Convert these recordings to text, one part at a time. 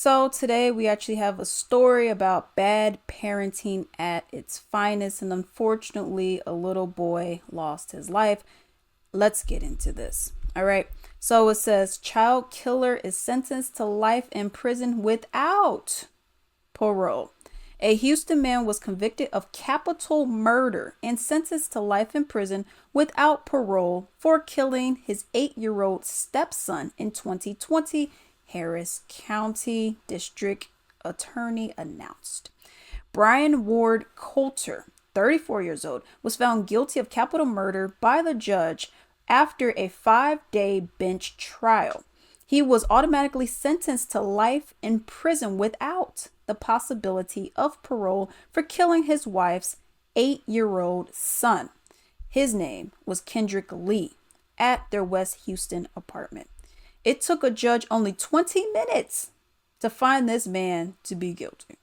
So today we actually have a story about bad parenting at its finest, and unfortunately, a little boy lost his life. Let's get into this. All right. So it says child killer is sentenced to life in prison without parole. A Houston man was convicted of capital murder and sentenced to life in prison without parole for killing his 8-year-old stepson in 2020, Harris County District Attorney announced. Brian Ward Coulter, 34 years old, was found guilty of capital murder by the judge after a 5-day bench trial. He was automatically sentenced to life in prison without the possibility of parole for killing his wife's 8-year-old son. His name was Kendrick Lee at their West Houston apartment. It took a judge only 20 minutes to find this man to be guilty.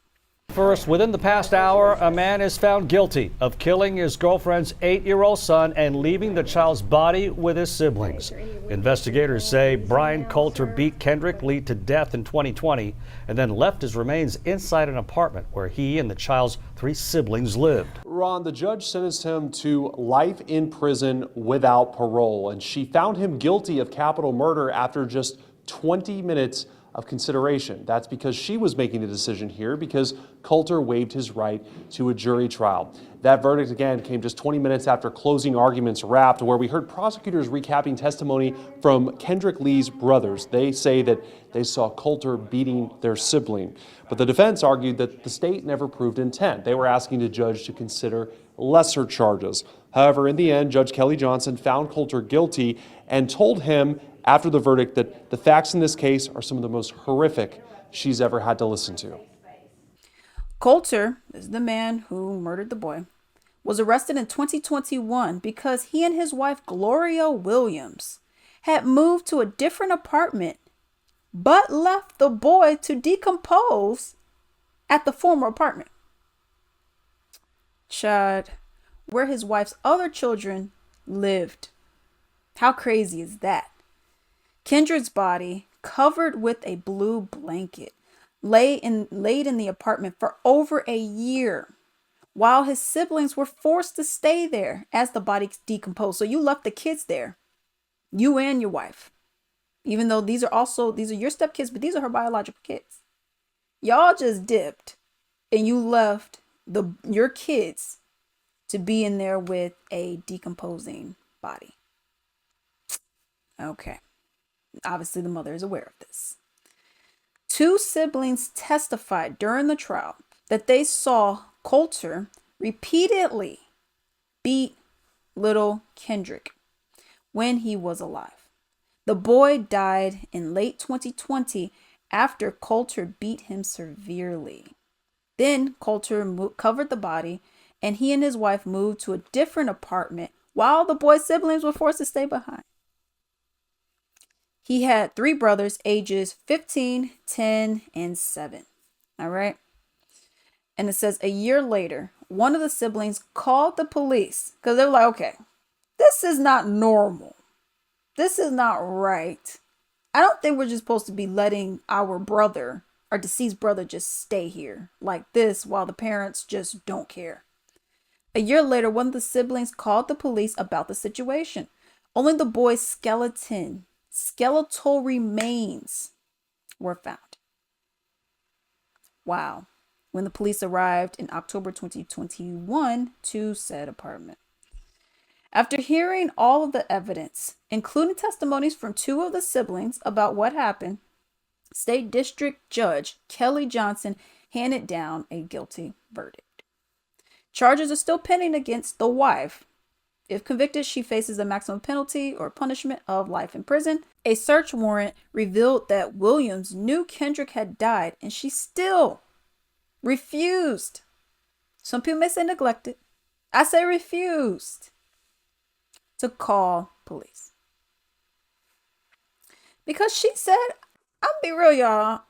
First, within the past hour, a man is found guilty of killing his girlfriend's 8-year-old son and leaving the child's body with his siblings. Investigators say Brian Coulter beat Kendrick Lee to death in 2020 and then left his remains inside an apartment where he and the child's 3 siblings lived. Ron, the judge sentenced him to life in prison without parole, and she found him guilty of capital murder after just 20 minutes of consideration. That's because she was making the decision here because Coulter waived his right to a jury trial. That verdict, again, came just 20 minutes after closing arguments wrapped, where we heard prosecutors recapping testimony from Kendrick Lee's brothers. They say that they saw Coulter beating their sibling. But the defense argued that the state never proved intent. They were asking the judge to consider lesser charges. However, in the end, Judge Kelly Johnson found Coulter guilty and told him after the verdict that the facts in this case are some of the most horrific she's ever had to listen to. Coulter is the man who murdered the boy, was arrested in 2021 because he and his wife, Gloria Williams, had moved to a different apartment but left the boy to decompose at the former apartment. Chad, where his wife's other children lived. How crazy is that? Kendrick's body, covered with a blue blanket, laid in the apartment for over a year, while his siblings were forced to stay there as the body decomposed. So you left the kids there, you and your wife, even though these are your stepkids, but these are her biological kids. Y'all just dipped, and you left your kids to be in there with a decomposing body. Okay. Obviously, the mother is aware of this. 2 siblings testified during the trial that they saw Coulter repeatedly beat little Kendrick when he was alive. The boy died in late 2020 after Coulter beat him severely. Then Coulter covered the body, and he and his wife moved to a different apartment while the boy's siblings were forced to stay behind. He had 3 brothers, ages 15, 10, and 7. All right. And it says a year later, one of the siblings called the police because they were like, okay, this is not normal. This is not right. I don't think we're just supposed to be letting our deceased brother, just stay here like this while the parents just don't care. A year later, one of the siblings called the police about the situation. Only the boy's skeletal remains were found. Wow. When the police arrived in October 2021 to said apartment. After hearing all of the evidence, including testimonies from 2 of the siblings about what happened, State District Judge Kelly Johnson handed down a guilty verdict. Charges are still pending against the wife. If convicted, she faces a maximum penalty or punishment of life in prison. A search warrant revealed that Williams knew Kendrick had died, and she still refused. Some people may say neglected. I say refused to call police. Because she said, I'll be real, y'all,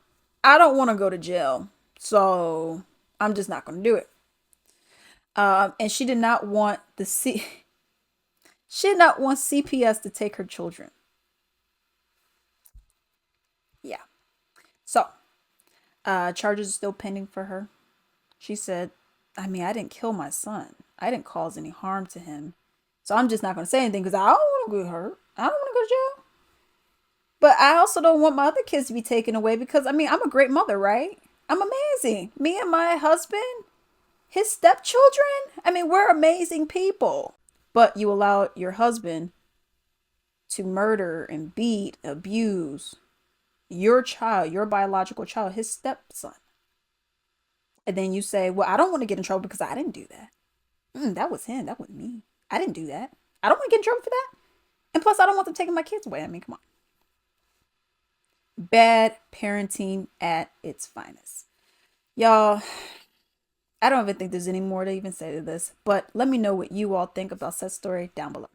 I don't want to go to jail, so I'm just not going to do it. And she did not want she did not want CPS to take her children. Yeah. So Charges are still pending for her. She said, I mean, I didn't kill my son. I didn't cause any harm to him. So I'm just not going to say anything because I don't want to get hurt. I don't want to go to jail. But I also don't want my other kids to be taken away because, I mean, I'm a great mother, right? I'm amazing. Me and my husband, his stepchildren, I mean, we're amazing people. But you allow your husband to murder and beat, abuse your child, your biological child, his stepson. And then you say, well, I don't want to get in trouble because I didn't do that. That was him. That was me. I didn't do that. I don't want to get in trouble for that. And plus, I don't want them taking my kids away. I mean, come on. Bad parenting at its finest. Y'all, I don't even think there's any more to even say to this, but let me know what you all think about such story down below.